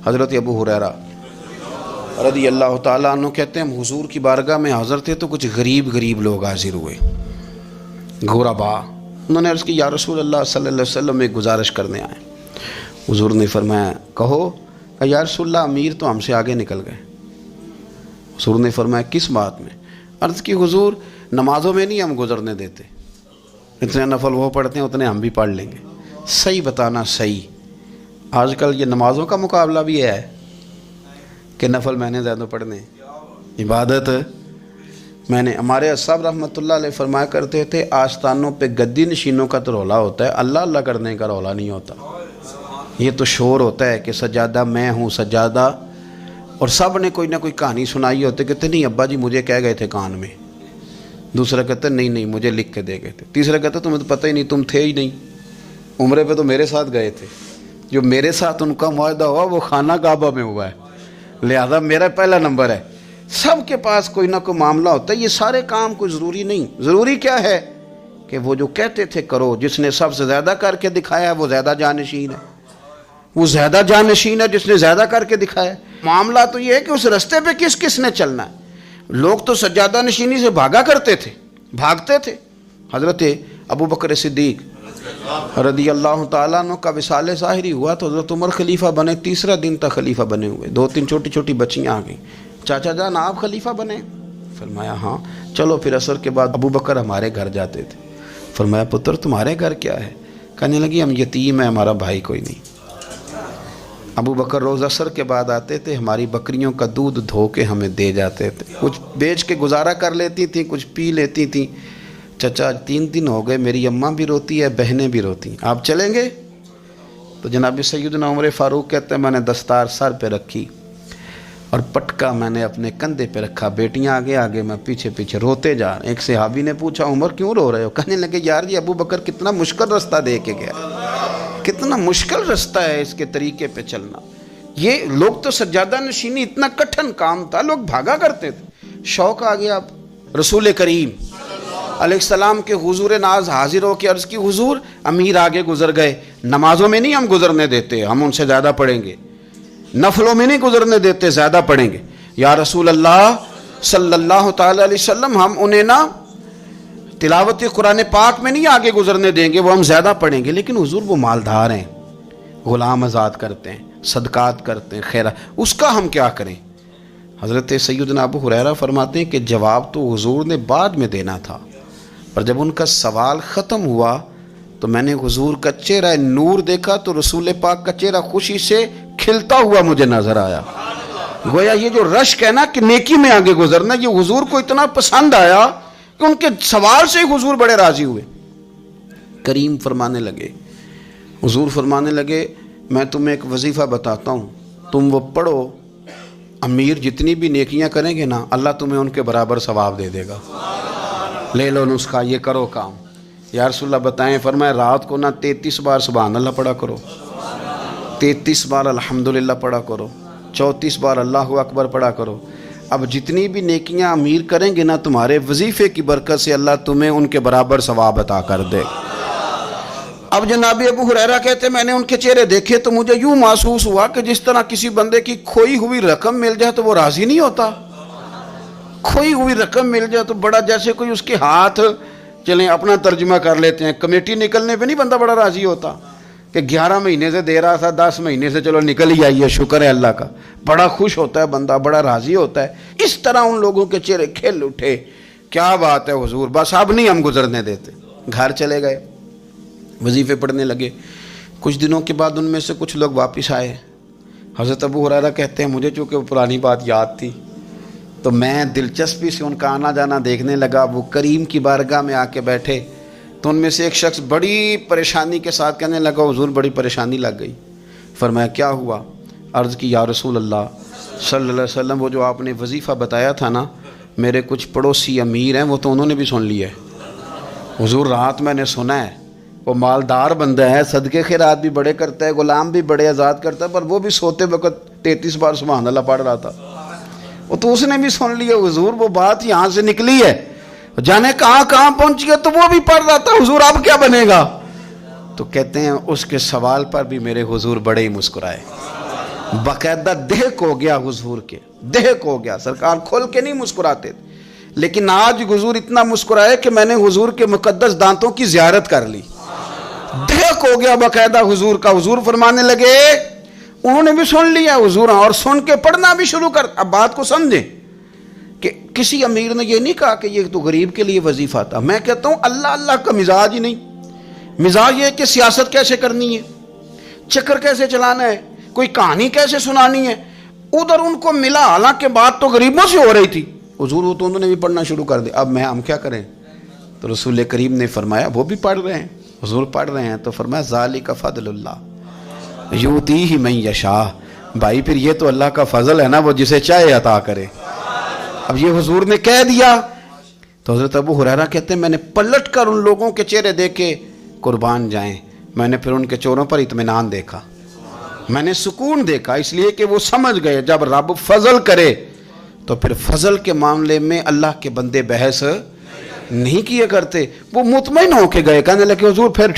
حضرت ابو ہریرہ رضی اللہ تعالیٰ عنہ کہتے ہیں ہم حضور کی بارگاہ میں حاضر تھے تو کچھ غریب لوگ حاضر ہوئے، غربا۔ انہوں نے عرض کی یا رسول اللہ صلی اللہ علیہ وسلم ایک گزارش کرنے آئے۔ حضور نے فرمایا کہو۔ کہ یا رسول اللہ امیر تو ہم سے آگے نکل گئے۔ حضور نے فرمایا کس بات میں؟ عرض کی حضور نمازوں میں نہیں ہم گزرنے دیتے، اتنے نفل وہ پڑھتے ہیں اتنے ہم بھی پڑھ لیں گے۔ صحیح بتانا صحیح، آج کل یہ نمازوں کا مقابلہ بھی ہے کہ نفل میں نے زیادہ پڑھنے، عبادت میں نے۔ ہمارے اصحاب رحمۃ اللہ علیہ فرمایا کرتے تھے آستانوں پہ گدی نشینوں کا تو رولا ہوتا ہے، اللہ اللہ کرنے کا رولا نہیں ہوتا۔ یہ تو شور ہوتا ہے کہ سجادہ میں ہوں سجادہ، اور سب نے کوئی نہ کوئی کہانی سنائی ہوتی، کہتے نہیں ابا جی مجھے کہہ گئے تھے کان میں، دوسرا کہتا نہیں مجھے لکھ کے دے گئے تھے، تیسرا کہتا تمہیں تو پتہ ہی نہیں، تم تھے ہی نہیں، عمرے پہ تو میرے ساتھ گئے تھے، جو میرے ساتھ ان کا معاہدہ ہوا وہ خانہ کعبہ میں ہوا ہے، لہذا میرا پہلا نمبر ہے۔ سب کے پاس کوئی نہ کوئی معاملہ ہوتا ہے، یہ سارے کام کوئی ضروری نہیں۔ ضروری کیا ہے کہ وہ جو کہتے تھے کرو، جس نے سب سے زیادہ کر کے دکھایا ہے وہ زیادہ جانشین ہے، وہ زیادہ جانشین ہے جس نے زیادہ کر کے دکھایا ہے۔ معاملہ تو یہ ہے کہ اس رستے پہ کس کس نے چلنا ہے۔ لوگ تو سجادہ نشینی سے بھاگا کرتے تھے، بھاگتے تھے۔ حضرت ابو بکر صدیق رضی اللہ تعالیٰ عنہ کا وصال ظاہری ہوا تو حضرت عمر خلیفہ بنے، تیسرا دن تک خلیفہ بنے ہوئے، 2-3 چھوٹی چھوٹی بچیاں آ گئیں، چاچا جان آپ خلیفہ بنے؟ فرمایا ہاں۔ چلو پھر عصر کے بعد ابو بکر ہمارے گھر جاتے تھے۔ فرمایا پتر تمہارے گھر کیا ہے؟ کہنے لگی ہم یتیم ہیں، ہمارا بھائی کوئی نہیں۔ ابو بکر روز عصر کے بعد آتے تھے، ہماری بکریوں کا دودھ دھو کے ہمیں دے جاتے تھے، کچھ بیچ کے گزارا کر لیتی تھیں، کچھ پی لیتی تھیں۔ چچا 3 دن ہو گئے، میری اماں بھی روتی ہے، بہنیں بھی روتی ہیں، آپ چلیں گے؟ تو جناب سیدنا عمر فاروق کہتے ہیں میں نے دستار سر پہ رکھی اور پٹکا میں نے اپنے کندھے پہ رکھا، بیٹیاں آگے آگے میں پیچھے پیچھے، روتے جا رہے ہیں۔ ایک صحابی نے پوچھا عمر کیوں رو رہے ہو؟ کہنے لگے یار یہ ابو بکر کتنا مشکل رستہ دے کے گیا، کتنا مشکل رستہ ہے اس کے طریقے پہ چلنا۔ یہ لوگ تو سجادہ نشینی اتنا کٹھن کام تھا، لوگ بھاگا کرتے تھے۔ شوق آ گیا، اب رسول کریم علیہ السلام کے حضور ناز حاضر ہو کے عرض کی حضور امیر آگے گزر گئے، نمازوں میں نہیں ہم گزرنے دیتے، ہم ان سے زیادہ پڑھیں گے، نفلوں میں نہیں گزرنے دیتے، زیادہ پڑھیں گے۔ یا رسول اللہ صلی اللہ تعالی علیہ وسلم ہم انہیں نہ تلاوت قرآن پاک میں نہیں آگے گزرنے دیں گے، وہ ہم زیادہ پڑھیں گے، لیکن حضور وہ مالدار ہیں، غلام آزاد کرتے ہیں، صدقات کرتے ہیں، خیرات، اس کا ہم کیا کریں؟ حضرت سیدنا ابو ہریرہ فرماتے ہیں کہ جواب تو حضور نے بعد میں دینا تھا، پر جب ان کا سوال ختم ہوا تو میں نے حضور کا چہرہ نور دیکھا تو رسول پاک کا چہرہ خوشی سے کھلتا ہوا مجھے نظر آیا۔ گویا یہ جو رشک ہے نا کہ نیکی میں آگے گزرنا، یہ حضور کو اتنا پسند آیا کہ ان کے سوال سے حضور بڑے راضی ہوئے۔ کریم فرمانے لگے، حضور فرمانے لگے میں تمہیں ایک وظیفہ بتاتا ہوں، تم وہ پڑھو، امیر جتنی بھی نیکیاں کریں گے نا اللہ تمہیں ان کے برابر ثواب دے دے گا۔ لے لو نسخہ، یہ کرو کام۔ یا رسول اللہ بتائیں؟ فرمایا رات کو نہ 33 بار سبحان اللہ پڑھا کرو، 33 بار الحمدللہ پڑھا کرو، 34 بار اللہ اکبر پڑھا کرو۔ اب جتنی بھی نیکیاں امیر کریں گے نا تمہارے وظیفے کی برکت سے اللہ تمہیں ان کے برابر ثواب عطا کر دے۔ اب جناب ابو ہریرہ کہتے میں نے ان کے چہرے دیکھے تو مجھے یوں محسوس ہوا کہ جس طرح کسی بندے کی کھوئی ہوئی رقم مل جائے تو وہ راضی نہیں ہوتا، کھوئی ہوئی رقم مل جائے تو بڑا جیسے کوئی اس کے ہاتھ، چلیں اپنا ترجمہ کر لیتے ہیں، کمیٹی نکلنے پہ نہیں بندہ بڑا راضی ہوتا کہ 11 مہینے سے دے رہا تھا، 10 مہینے سے چلو نکل ہی آئی ہے، شکر ہے اللہ کا، بڑا خوش ہوتا ہے بندہ، بڑا راضی ہوتا ہے۔ اس طرح ان لوگوں کے چہرے کھل اٹھے، کیا بات ہے حضور، بس اب نہیں ہم گزرنے دیتے۔ گھر چلے گئے، وظیفے پڑھنے لگے۔ کچھ دنوں کے بعد ان میں سے کچھ لوگ واپس آئے۔ حضرت ابو ہریرہ کہتے ہیں مجھے چونکہ وہ پرانی بات یاد تھی تو میں دلچسپی سے ان کا آنا جانا دیکھنے لگا۔ وہ کریم کی بارگاہ میں آ کے بیٹھے تو ان میں سے ایک شخص بڑی پریشانی کے ساتھ کہنے لگا حضور بڑی پریشانی لگ گئی۔ فرمایا کیا ہوا؟ عرض کی یا رسول اللہ صلی اللہ علیہ وسلم وہ جو آپ نے وظیفہ بتایا تھا نا، میرے کچھ پڑوسی امیر ہیں وہ تو انہوں نے بھی سن لیا ہے حضور، رات میں نے سنا ہے وہ مالدار بندہ ہے، صدقے خیرات بھی بڑے کرتا ہے، غلام بھی بڑے آزاد کرتا ہے، پر وہ بھی سوتے وقت 33 بار سبحان اللہ پڑھ رہا تھا، وہ تو اس نے بھی سن لیا حضور، وہ بات یہاں سے نکلی ہے، جانے کہاں کہاں پہنچ گیا، تو وہ بھی پڑھ رہا تھا حضور اب کیا بنے گا؟ تو کہتے ہیں اس کے سوال پر بھی میرے حضور بڑے ہی مسکرائے، باقاعدہ دہک ہو گیا حضور کے، دہک ہو گیا، سرکار کھول کے نہیں مسکراتے تھے، لیکن آج حضور اتنا مسکرائے کہ میں نے حضور کے مقدس دانتوں کی زیارت کر لی، دہک ہو گیا باقاعدہ حضور کا۔ حضور فرمانے لگے، انہوں نے بھی سن لیا حضور، اور سن کے پڑھنا بھی شروع کر۔ اب بات کو سمجھیں کہ کسی امیر نے یہ نہیں کہا کہ یہ تو غریب کے لیے وظیفہ تھا، میں کہتا ہوں اللہ اللہ کا مزاج ہی نہیں، مزاج یہ کہ سیاست کیسے کرنی ہے، چکر کیسے چلانا ہے، کوئی کہانی کیسے سنانی ہے، ادھر ان کو ملا، حالانکہ بات تو غریبوں سے ہو رہی تھی، حضور وہ تو انہوں نے بھی پڑھنا شروع کر دیا۔ اب ہم کیا کریں؟ تو رسول کریم نے فرمایا، وہ بھی پڑھ رہے ہیں، حضور پڑھ رہے ہیں، تو فرمایا ذالک فضل اللہ یؤتیہ من یشاء، بھائی پھر یہ تو اللہ کا فضل ہے نا، وہ جسے چاہے عطا کرے۔ اب یہ حضور نے کہہ دیا تو حضرت ابو ہریرہ کہتے ہیں میں نے پلٹ کر ان لوگوں کے چہرے دیکھے، قربان جائیں، میں نے پھر ان کے چہروں پر اطمینان دیکھا، میں نے سکون دیکھا، اس لیے کہ وہ سمجھ گئے جب رب فضل کرے تو پھر فضل کے معاملے میں اللہ کے بندے بحث نہیں کیے کرتے، وہ مطمئن ہو کے گئے، کہنے لگے حضور پھر